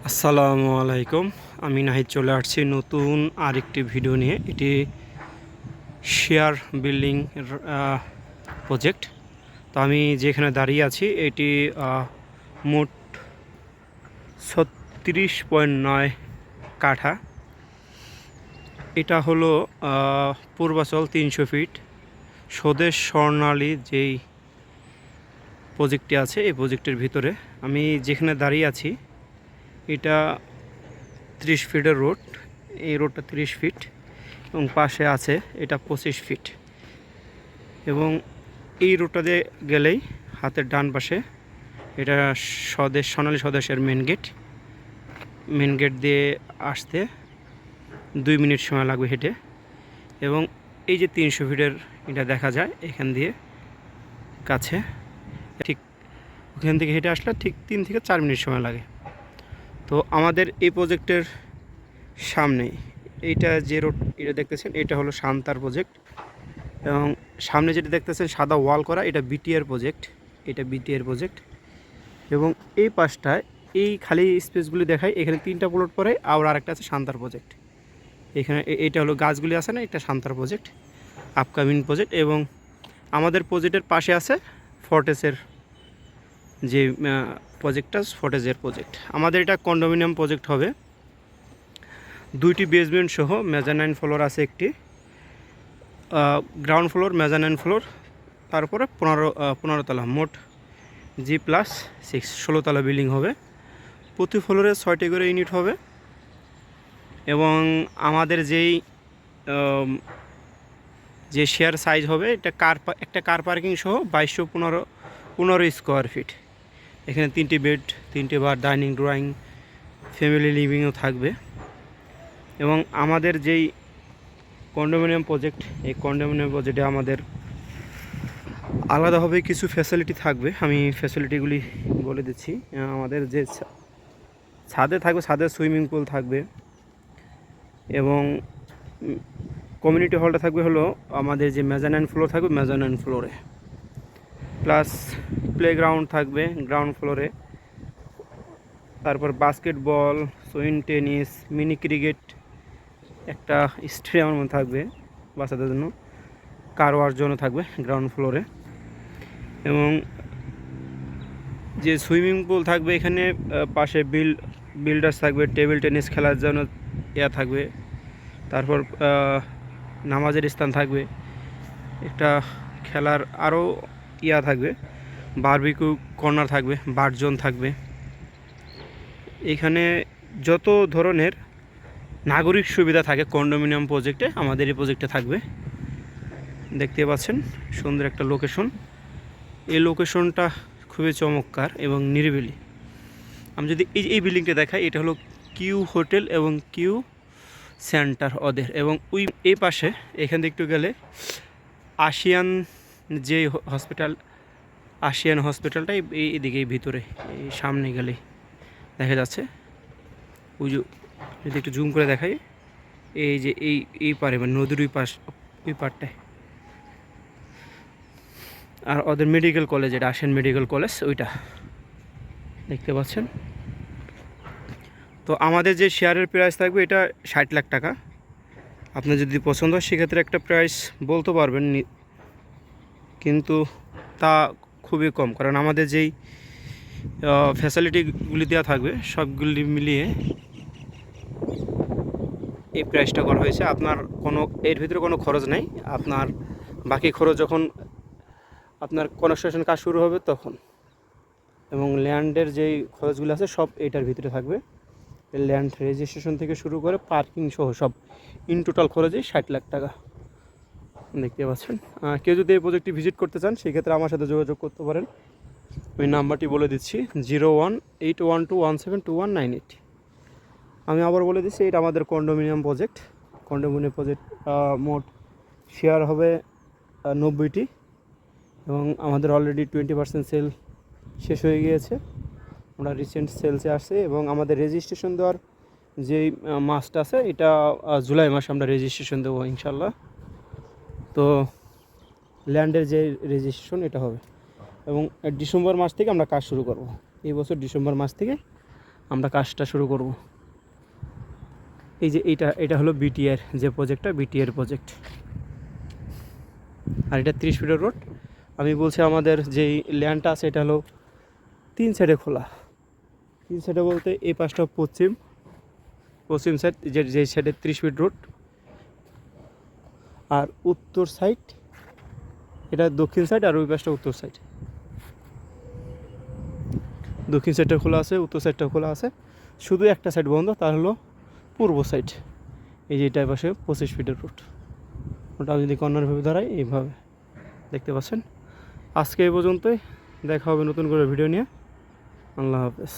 আসসালামু আলাইকুম। আমি নাহিদ চলে আসছি নতুন আরেকটি ভিডিও নিয়ে। এটি শেয়ার বিল্ডিং প্রজেক্ট। তো আমি যেখানে দাঁড়িয়ে আছি এটি মোট 36.9 কাঠা। এটা হলো পূর্বাচল 300 ফিট স্বদেশ স্বর্ণালী যেই প্রজেক্টটি আছে এই প্রজেক্টের ভিতরে আমি যেখানে দাঁড়িয়ে আছি এটা 30 ফিটের রোড। এই রোডটা 30 ফিট এবং পাশে আছে এটা 25 ফিট। এবং এই রোডটা দিয়ে গেলেই হাতের ডান পাশে এটা সোনালী স্বদেশের মেন গেট দিয়ে আসতে 2 মিনিট সময় লাগবে হেঁটে। এবং এই যে 300 ফিটের এটা দেখা যায় এখান দিয়ে কাছে, ঠিক ওখান থেকে হেঁটে আসলে ঠিক 3 থেকে 4 মিনিট সময় লাগে। তো আমাদের এই প্রজেক্টের সামনে এইটা যে রোড এটা দেখতেছেন এটা হলো শান্তার প্রজেক্ট। এবং সামনে যেটা দেখতেছেন সাদা ওয়াল করা এটা বিটিআর প্রজেক্ট। এবং এই পাশটায় এই খালি স্পেসগুলি দেখায় এখানে 3টা প্লট পরে আর আরেকটা আছে শান্তার প্রজেক্ট। এখানে এইটা হলো গাছগুলি আছে না, এটা শান্তার প্রজেক্ট আপকামিং প্রজেক্ট। এবং আমাদের প্রজেক্টের পাশে আছে ফর্টেসের যে ফর্টেজের প্রজেক্ট। আমাদের এটা কন্ডোমিনিয়াম প্রজেক্ট হবে, 2টি বেসমেন্ট সহ মেজানাইন ফ্লোর আছে, একটি গ্রাউন্ড ফ্লোর মেজানাইন ফ্লোর, তারপরে 15 তলা, মোট G+6 16 তলা বিল্ডিং হবে। প্রতি ফ্লোরে 6টি করে ইউনিট হবে। এবং আমাদের যে শেয়ার সাইজ হবে এটা একটা কার পার্কিং সহ 2215 স্কোয়ার ফিট। এখানে 3টি বেড, 3টি বার, ডাইনিং, ড্রয়িং, ফ্যামিলি লিভিংও থাকবে। এবং আমাদের যেই কন্ডোমিনিয়াম প্রজেক্ট, এই কন্ডোমিনিয়াম প্রজেক্টে আমাদের আলাদাভাবে কিছু ফ্যাসিলিটি থাকবে। আমি ফ্যাসিলিটিগুলি বলে দিচ্ছি। আমাদের যে ছাদে থাকবে, ছাদে সুইমিং পুল থাকবে। এবং কমিউনিটি হলটা থাকবে হলো আমাদের যে মেজানাইন ফ্লোর থাকবে মেজানাইন ফ্লোরে, প্লাস প্লেগ্রাউন্ড থাকবে গ্রাউন্ড ফ্লোরে। তারপর basketball, swing tennis, mini cricket একটা স্টেডিয়ামের মধ্যে থাকবে বাচ্চাদের জন্য, কার ওয়ার জন্য থাকবে গ্রাউন্ড ফ্লোরে। এবং যে সুইমিং পুল থাকবে এখানে পাশে বিল্ডার্স থাকবে, টেবিল টেনিস খেলার জন্য থাকবে। তারপর নামাজের স্থান থাকবে, একটা খেলার আরও থাকবে, বারবিকিউ কর্নার থাকবে, বার জোন থাকবে। এখানে যত ধরনের নাগরিক সুবিধা থাকে কন্ডোমিনিয়াম প্রজেক্টে আমাদের এই প্রজেক্টে থাকবে। দেখতে পাচ্ছেন সুন্দর একটা লোকেশন। এই লোকেশনটা খুবই চমৎকার এবং নিরিবিলি। আমি যদি এই বিল্ডিংটা দেখাই, এটা হলো কিউ হোটেল এবং কিউ সেন্টার ওদের। এবং এই পাশে এখান থেকে একটু গেলে আশিয়ান যে হসপিটালটা এইদিকে ভিতরে এই সামনে গেলে দেখা যাচ্ছে। ওই যে যদি একটু জুম করে দেখাই, এই যে এই পারে মানে নদীর ওই পারটায়। আর ওদের মেডিকেল কলেজ, এটা আশিয়ান মেডিকেল কলেজ, ওইটা দেখতে পাচ্ছেন। তো আমাদের যে শেয়ারের প্রাইস থাকবে এটা 60 লাখ টাকা। আপনার যদি পছন্দ হয় সেক্ষেত্রে একটা প্রাইস বলতে পারবেন, কিন্তু তা খুবই কম, কারণ আমাদের যেই ফ্যাসিলিটিগুলি দেওয়া থাকবে সবগুলি মিলিয়ে এই প্রাইসটা করা হয়েছে। আপনার এর ভিতরে কোনো খরচ নেই। আপনার বাকি খরচ যখন আপনার কনস্ট্রাকশন কাজ শুরু হবে তখন। এবং ল্যান্ডের যেই খরচগুলো আছে সব এটার ভিতরে থাকবে। ল্যান্ড রেজিস্ট্রেশন থেকে শুরু করে পার্কিং সহ সব ইন টোটাল খরচই 60 লাখ টাকা। দেখতে পাচ্ছেন। কেউ যদি এই প্রজেক্টটি ভিজিট করতে চান সেক্ষেত্রে আমার সাথে যোগাযোগ করতে পারেন। আমি নাম্বারটি বলে দিচ্ছি 018121721988। আমি আবার বলে দিচ্ছি এটা আমাদের কন্ডোমিনিয়াম প্রজেক্ট। মোট শেয়ার হবে 90টি। এবং আমাদের অলরেডি 20% সেল শেষ হয়ে গিয়েছে, আমরা রিসেন্ট সেলসে আসছে। এবং আমাদের রেজিস্ট্রেশন দেওয়ার যেই মাসটা আছে এটা জুলাই মাসে আমরা রেজিস্ট্রেশন দেবো ইনশাল্লাহ। তো ল্যান্ডের যে রেজিস্ট্রেশন এটা হবে। এবং ডিসেম্বর মাস থেকে আমরা কাজ শুরু করব। এই বছর ডিসেম্বর মাস থেকে আমরা কাজটা শুরু করব। এই যে এটা হলো বিটিআর যে প্রজেক্টটা, বিটিআর প্রজেক্ট। আর এটা 30 ফিটের রোড। আমি বলছি আমাদের যেই ল্যান্ডটা আছে এটা হলো 3 সাইডে খোলা। 3 সাইডে বলতে এই পাশটা পশ্চিম সাইড, যে সাইডে 30 ফিট রোড, আর উত্তর সাইড এটা দক্ষিণ সাইড, আর ওই পাশটা উত্তর সাইড। দক্ষিণ সাইডটা খোলা আছে, উত্তর সাইডটা খোলা আছে, শুধু একটা সাইড বন্ধ, তার হলো পূর্ব সাইড। এই যে এটার পাশে 25 ফিটের রোড। ওটা যদি কর্নারভাবে দাঁড়ায় এইভাবে দেখতে পাচ্ছেন। আজকে এই পর্যন্তই, দেখা হবে নতুন করে ভিডিও নিয়ে। আল্লাহ হাফেজ।